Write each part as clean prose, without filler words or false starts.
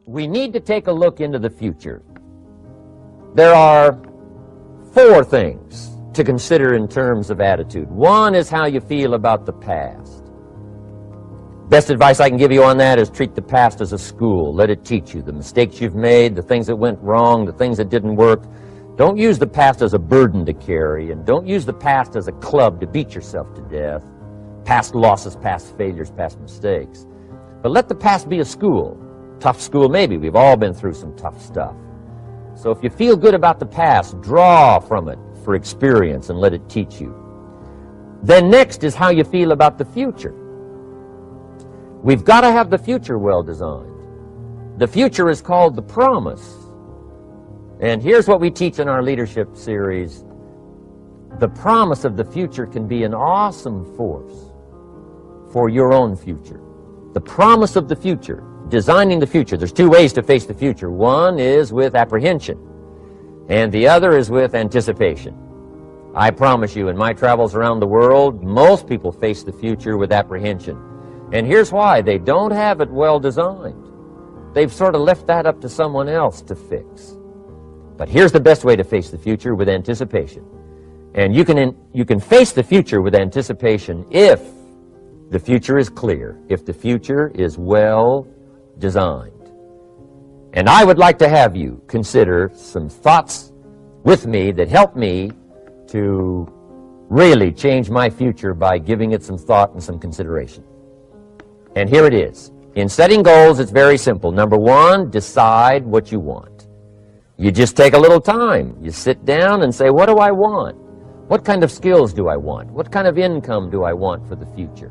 we need to take a look into the future. There are 4 things to consider in terms of attitude. One is how you feel about the past. Best advice I can give you on that is treat the past as a school. Let it teach you the mistakes you've made, the things that went wrong, the things that didn't work. Don't use the past as a burden to carry, and don't use the past as a club to beat yourself to death. Past losses, past failures, past mistakes. But let the past be a school. Tough school maybe. We've all been through some tough stuff. So if you feel good about the past, draw from it for experience and let it teach you. Then next is how you feel about the future. We've got to have the future well designed. The future is called the promise. And here's what we teach in our leadership series. The promise of the future can be an awesome force for your own future. The promise of the future, designing the future. There's 2 ways to face the future. One is with apprehension, and the other is with anticipation. I promise you, in my travels around the world, most people face the future with apprehension. And here's why. They don't have it well designed. They've sort of left that up to someone else to fix. But here's the best way to face the future, with anticipation. And you can face the future with anticipation if the future is clear, if the future is well designed. And I would like to have you consider some thoughts with me that help me to really change my future by giving it some thought and some consideration. And here it is. In setting goals, it's very simple. Number 1, decide what you want. You just take a little time. You sit down and say, what do I want? What kind of skills do I want? What kind of income do I want for the future?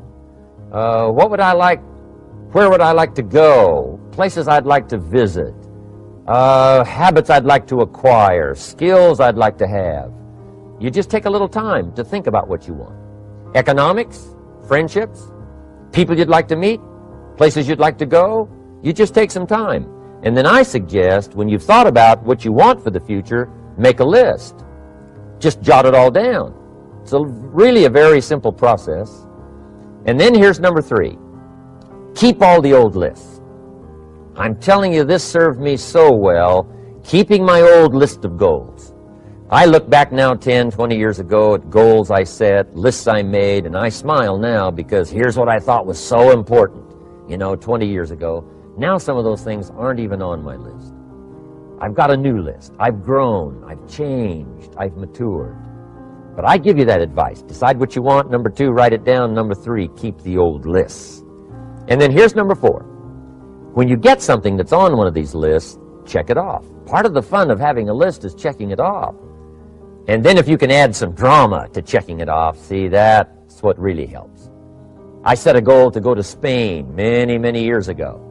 What would I like? Where would I like to go? Places I'd like to visit. Habits I'd like to acquire. Skills I'd like to have. You just take a little time to think about what you want. Economics, friendships, people you'd like to meet, places you'd like to go. You just take some time. And then I suggest, when you've thought about what you want for the future, make a list. Just jot it all down. It's really a very simple process. And then here's number 3. Keep all the old lists. I'm telling you, this served me so well, keeping my old list of goals. I look back now 10, 20 years ago at goals I set, lists I made, and I smile now because here's what I thought was so important, 20 years ago. Now some of those things aren't even on my list. I've got a new list. I've grown, I've changed, I've matured. But I give you that advice. Decide what you want. Number 2, write it down. Number 3, keep the old lists. And then here's number 4. When you get something that's on one of these lists, check it off. Part of the fun of having a list is checking it off. And then if you can add some drama to checking it off, see, that's what really helps. I set a goal to go to Spain many, many years ago.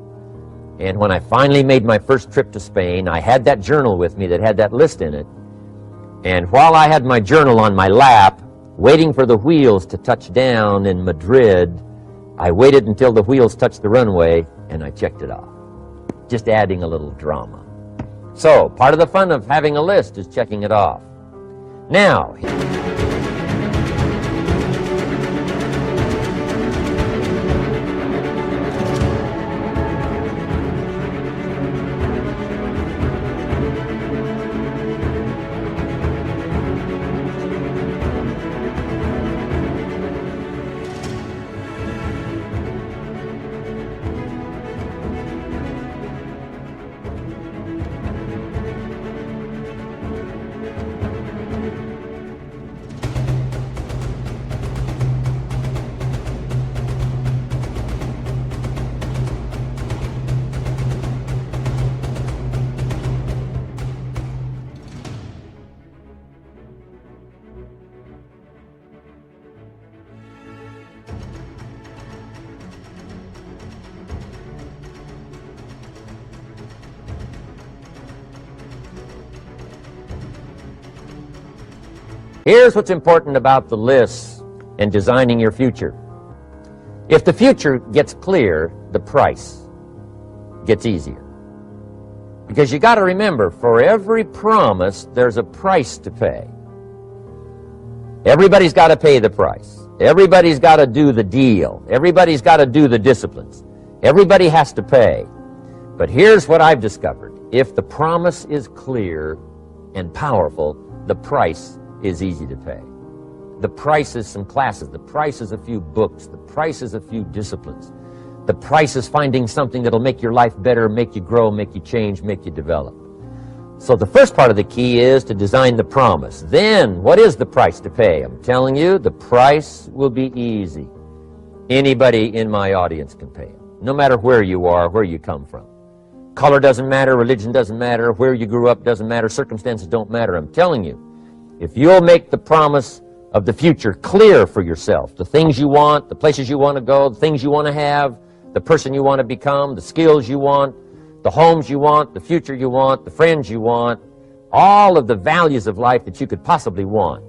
And when I finally made my first trip to Spain, I had that journal with me that had that list in it. And while I had my journal on my lap, waiting for the wheels to touch down in Madrid, I waited until the wheels touched the runway, and I checked it off. Just adding a little drama. So, part of the fun of having a list is checking it off. Now, here's what's important about the lists and designing your future. If the future gets clear, the price gets easier. Because you got to remember, for every promise, there's a price to pay. Everybody's got to pay the price. Everybody's got to do the deal. Everybody's got to do the disciplines. Everybody has to pay. But here's what I've discovered. If the promise is clear and powerful, the price is easy to pay. The price is some classes. The price is a few books. The price is a few disciplines. The price is finding something that'll make your life better, make you grow, make you change, make you develop. So the first part of the key is to design the promise. Then, what is the price to pay? I'm telling you, the price will be easy. Anybody in my audience can pay it, no matter where you are, where you come from. Color doesn't matter, religion doesn't matter, where you grew up doesn't matter, circumstances don't matter. I'm telling you, if you'll make the promise of the future clear for yourself, the things you want, the places you want to go, the things you want to have, the person you want to become, the skills you want, the homes you want, the future you want, the friends you want, all of the values of life that you could possibly want.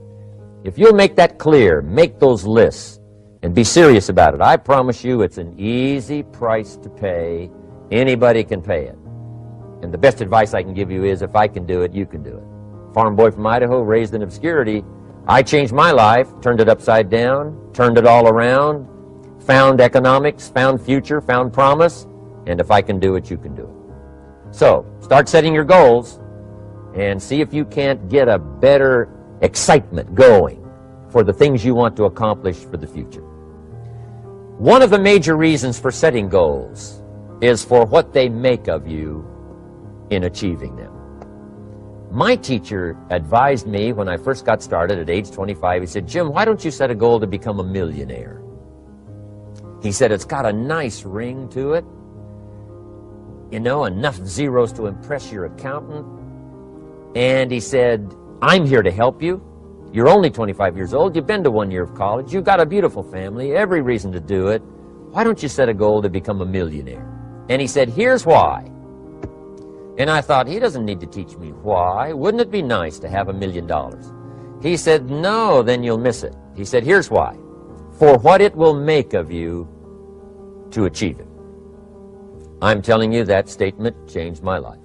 If you'll make that clear, make those lists, and be serious about it, I promise you it's an easy price to pay. Anybody can pay it. And the best advice I can give you is, if I can do it, you can do it. Farm boy from Idaho, raised in obscurity, I changed my life, turned it upside down, turned it all around, found economics, found future, found promise, and if I can do it, you can do it. So, start setting your goals and see if you can't get a better excitement going for the things you want to accomplish for the future. One of the major reasons for setting goals is for what they make of you in achieving them. My teacher advised me when I first got started at age 25, he said, "Jim, why don't you set a goal to become a millionaire?" He said, "It's got a nice ring to it. You know, enough zeros to impress your accountant." And he said, "I'm here to help you. You're only 25 years old. You've been to 1 year of college. You've got a beautiful family, every reason to do it. Why don't you set a goal to become a millionaire?" And he said, "Here's why." And I thought, he doesn't need to teach me why. Wouldn't it be nice to have $1 million? He said, "No, then you'll miss it." He said, "Here's why. For what it will make of you to achieve it." I'm telling you, that statement changed my life.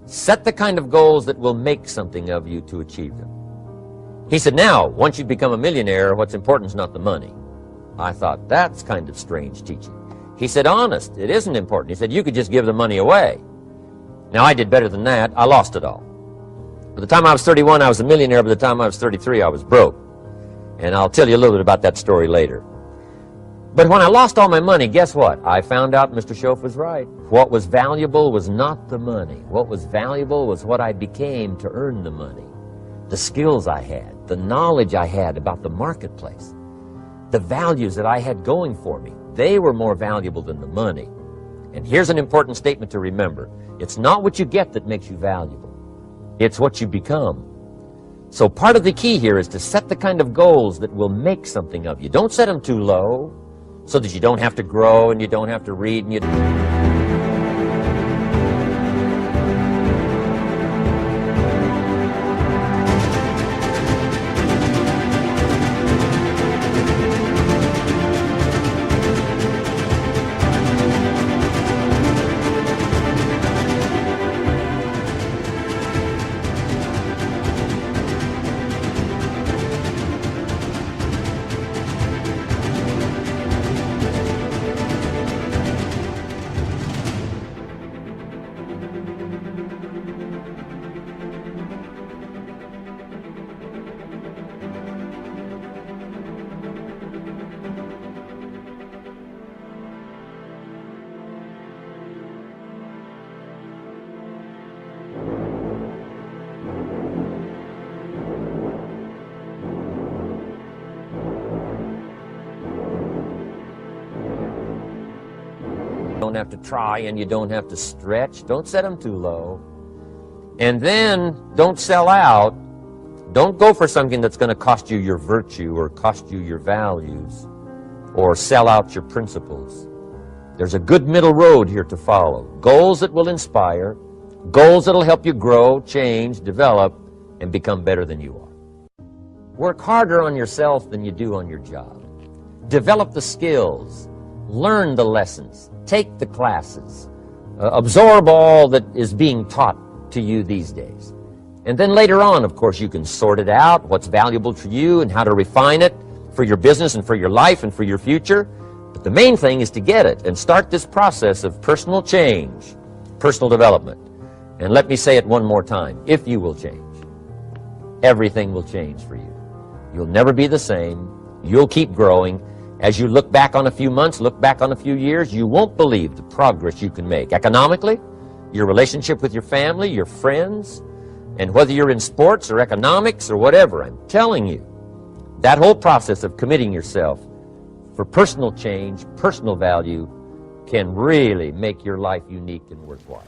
Set the kind of goals that will make something of you to achieve them. He said, "Now, once you become a millionaire, what's important is not the money." I thought, that's kind of strange teaching. He said, "Honest, it isn't important." He said, "You could just give the money away." Now, I did better than that. I lost it all. By the time I was 31, I was a millionaire. By the time I was 33, I was broke. And I'll tell you a little bit about that story later. But when I lost all my money, guess what? I found out Mr. Schoaf was right. What was valuable was not the money. What was valuable was what I became to earn the money. The skills I had, the knowledge I had about the marketplace, the values that I had going for me, they were more valuable than the money. And here's an important statement to remember. It's not what you get that makes you valuable. It's what you become. So part of the key here is to set the kind of goals that will make something of you. Don't set them too low so that you don't have to grow and you don't have to read and you don't have to try and you don't have to stretch. Don't set them too low. And then don't sell out. Don't go for something that's going to cost you your virtue or cost you your values or sell out your principles. There's a good middle road here to follow. Goals that will inspire, goals that will help you grow, change, develop, and become better than you are. Work harder on yourself than you do on your job. Develop the skills. Learn the lessons. Take the classes. Absorb all that is being taught to you these days. And then later on, of course, you can sort it out, what's valuable to you and how to refine it for your business and for your life and for your future. But the main thing is to get it and start this process of personal change, personal development. And let me say it one more time. If you will change, everything will change for you. You'll never be the same. You'll keep growing. As you look back on a few months, look back on a few years, you won't believe the progress you can make. Economically, your relationship with your family, your friends, and whether you're in sports or economics or whatever, I'm telling you, that whole process of committing yourself for personal change, personal value, can really make your life unique and worthwhile.